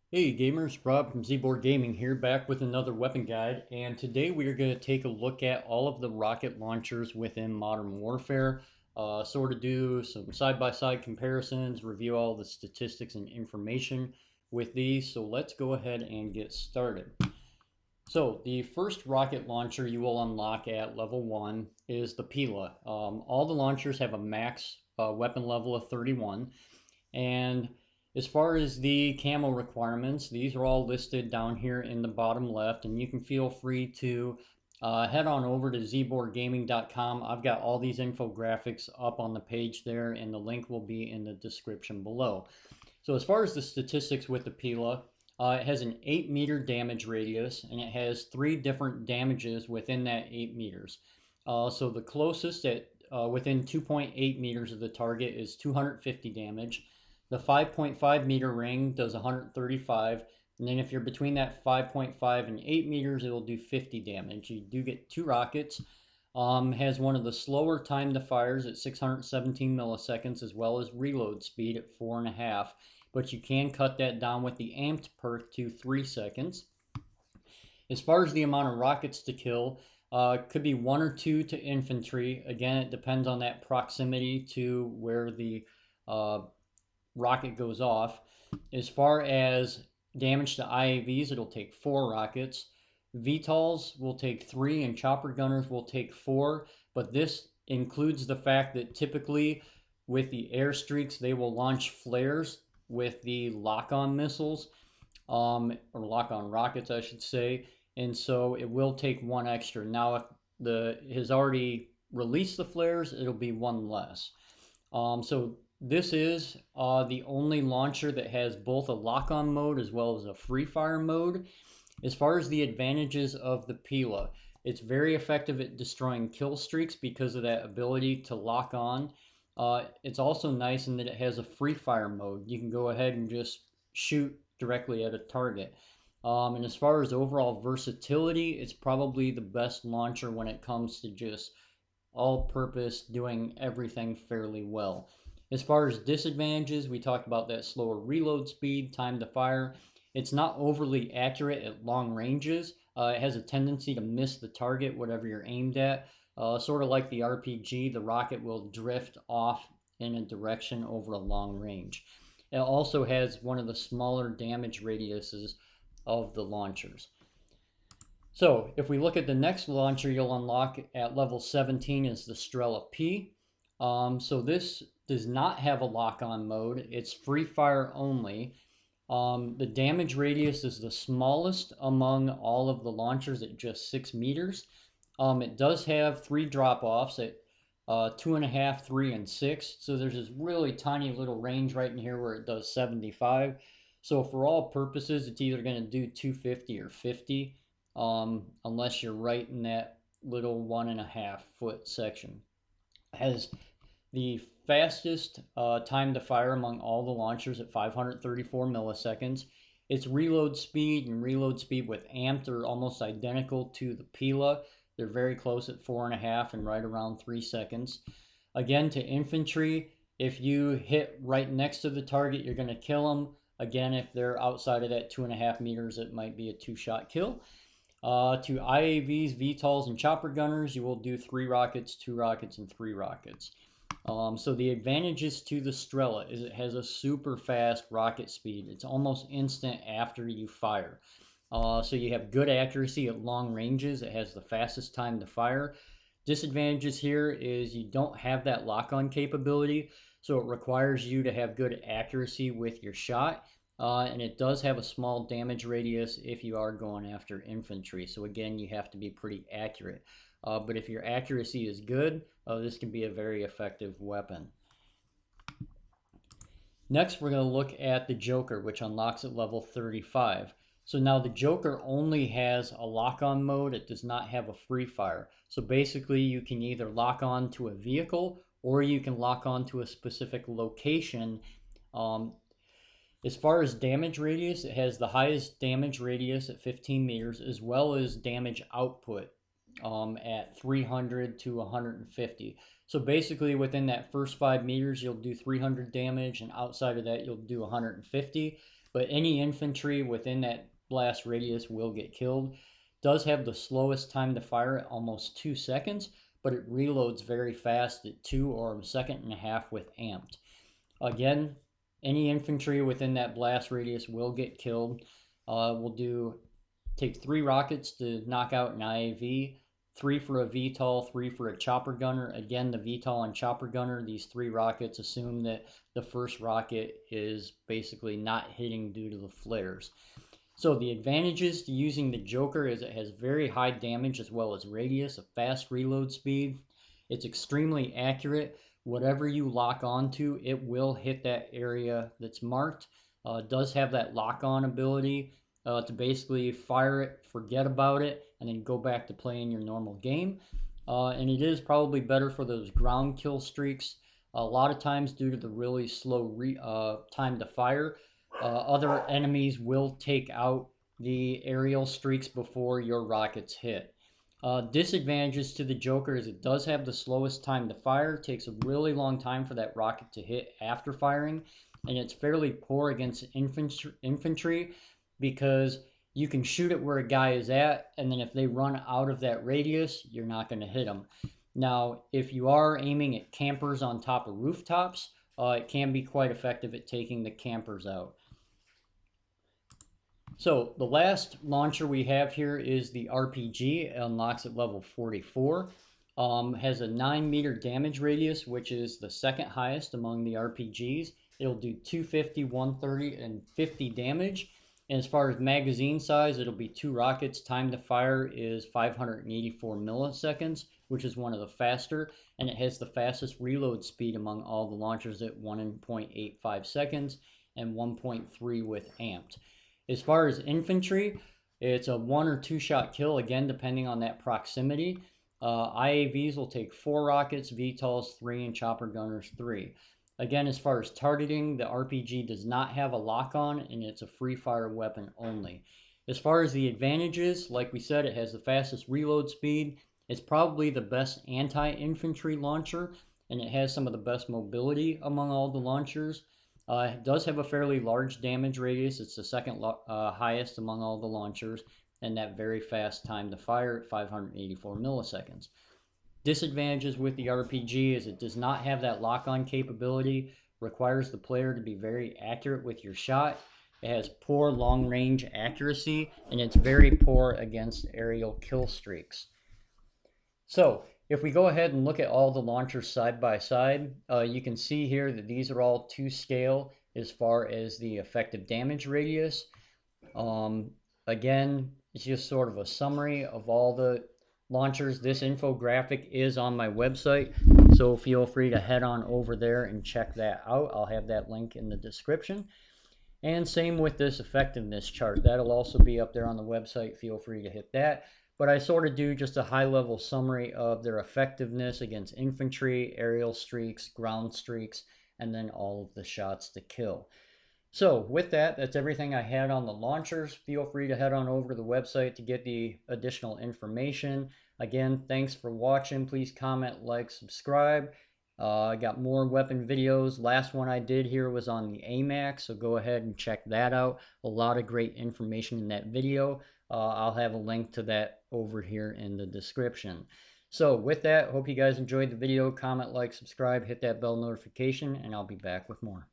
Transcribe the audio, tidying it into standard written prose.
Hey gamers, Rob from ZborGaming here, back with another weapon guide, and today we are going to take a look at all of the rocket launchers within Modern Warfare, sort of do some side-by-side comparisons, review all the statistics and information with these, so let's go ahead and get started. So the first rocket launcher you will unlock at level 1 is the Pilla. All the launchers have a max weapon level of 31. And as far as the camo requirements, these are all listed down here in the bottom left, and you can feel free to head on over to ZborGaming.com. I've got all these infographics up on the page there, and the link will be in the description below. So as far as the statistics with the Pilla, it has an 8-meter damage radius, and it has 3 different damages within that 8 meters. So the closest at within 2.8 meters of the target is 250 damage. The 5.5 meter ring does 135, and then if you're between that 5.5 and 8 meters, it'll do 50 damage. You do get 2 rockets. Has one of the slower time to fires at 617 milliseconds, as well as reload speed at 4.5, but you can cut that down with the amped perk to 3 seconds. As far as the amount of rockets to kill, could be 1 or 2 to infantry. Again, it depends on that proximity to where the uh, rocket goes off. As far as damage to IAVs, it'll take 4 rockets. VTOLs will take 3 and chopper gunners will take 4, but this includes the fact that typically with the airstreaks they will launch flares with the lock-on missiles, or lock-on rockets I should say, and so it will take 1 extra. Now if the has already released the flares, it'll be 1 less. So this is the only launcher that has both a lock-on mode as well as a free fire mode. As far as the advantages of the Pilla, it's very effective at destroying kill streaks because of that ability to lock on. It's also nice in that it has a free fire mode. You can go ahead and just shoot directly at a target. And as far as overall versatility, it's probably the best launcher when it comes to just all purpose, doing everything fairly well. As far as disadvantages, we talked about that slower reload speed, time to fire. It's not overly accurate at long ranges. It has a tendency to miss the target, whatever you're aimed at. Sort of like the RPG, the rocket will drift off in a direction over a long range. It also has one of the smaller damage radiuses of the launchers. So if we look at the next launcher you'll unlock at level 17 is the Strela-P. So this does not have a lock-on mode. It's free fire only. The damage radius is the smallest among all of the launchers at just 6 meters. It does have 3 drop-offs at 2.5, 3, and 6. So there's this really tiny little range right in here where it does 75. So for all purposes, it's either going to do 250 or 50, unless you're right in that little 1.5 foot section. It has the fastest time to fire among all the launchers at 534 milliseconds. Its reload speed and reload speed with amped are almost identical to the Pilla. They're very close at 4.5 and right around 3 seconds. Again, to infantry, if you hit right next to the target, you're going to kill them. Again, if they're outside of that 2.5 meters, it might be a 2-shot kill. To IAVs, VTOLs, and chopper gunners, you will do 3 rockets, 2 rockets, and 3 rockets. So the advantages to the Strela is it has a super fast rocket speed. It's almost instant after you fire. So you have good accuracy at long ranges. It has the fastest time to fire. Disadvantages here is you don't have that lock-on capability, so it requires you to have good accuracy with your shot. And it does have a small damage radius if you are going after infantry. So again, you have to be pretty accurate. But if your accuracy is good, this can be a very effective weapon. Next, we're going to look at the JOKR, which unlocks at level 35. So now the JOKR only has a lock-on mode. It does not have a free fire. So basically, you can either lock on to a vehicle or you can lock on to a specific location. As far as damage radius, it has the highest damage radius at 15 meters, as well as damage output at 300 to 150. So basically within that first 5 meters, you'll do 300 damage, and outside of that, you'll do 150. but any infantry within that blast radius will get killed. Does have the slowest time to fire at almost 2 seconds, but it reloads very fast at 2 or a second and a half with amped. Again, any infantry within that blast radius will get killed. We'll take 3 rockets to knock out an IAV, 3 for a VTOL, 3 for a chopper gunner. Again, the VTOL and chopper gunner, these 3 rockets assume that the first rocket is basically not hitting due to the flares. So the advantages to using the JOKR is it has very high damage as well as radius, a fast reload speed. It's extremely accurate. Whatever you lock onto, it will hit that area that's marked. It does have that lock-on ability to basically fire it, forget about it, and then go back to playing your normal game. And it is probably better for those ground kill streaks. A lot of times, due to the really slow time to fire, other enemies will take out the aerial streaks before your rockets hit. Disadvantages to the JOKR is it does have the slowest time to fire. It takes a really long time for that rocket to hit after firing, and it's fairly poor against infantry because you can shoot it where a guy is at, and then if they run out of that radius, you're not going to hit them. Now, if you are aiming at campers on top of rooftops, it can be quite effective at taking the campers out. So the last launcher we have here is the RPG. It unlocks at level 44. Has a 9-meter damage radius, which is the second highest among the RPGs. It'll do 250, 130, and 50 damage. And as far as magazine size, it'll be 2 rockets. Time to fire is 584 milliseconds, which is one of the faster. And it has the fastest reload speed among all the launchers at 1.85 seconds and 1.3 with amped. As far as infantry, it's a 1 or 2 shot kill, again, depending on that proximity. IAVs will take 4 rockets, VTOLs 3, and chopper gunners 3. Again, as far as targeting, the RPG does not have a lock-on, and it's a free-fire weapon only. As far as the advantages, like we said, it has the fastest reload speed. It's probably the best anti-infantry launcher, and it has some of the best mobility among all the launchers. It does have a fairly large damage radius. It's the second highest among all the launchers, and that very fast time to fire at 584 milliseconds. Disadvantages with the RPG is it does not have that lock-on capability, requires the player to be very accurate with your shot. It has poor long-range accuracy, and it's very poor against aerial kill streaks. So if we go ahead and look at all the launchers side by side, you can see here that these are all to scale as far as the effective damage radius. Again, it's just sort of a summary of all the launchers. This infographic is on my website, so feel free to head on over there and check that out. I'll have that link in the description. And same with this effectiveness chart. That'll also be up there on the website. Feel free to hit that. But I sort of do just a high-level summary of their effectiveness against infantry, aerial streaks, ground streaks, and then all of the shots to kill. So with that, that's everything I had on the launchers. Feel free to head on over to the website to get the additional information. Again, thanks for watching. Please comment, like, subscribe. I got more weapon videos. Last one I did here was on the AMAX, so go ahead and check that out. A lot of great information in that video. I'll have a link to that over here in the description. So with that, hope you guys enjoyed the video. Comment, like, subscribe, hit that bell notification, and I'll be back with more.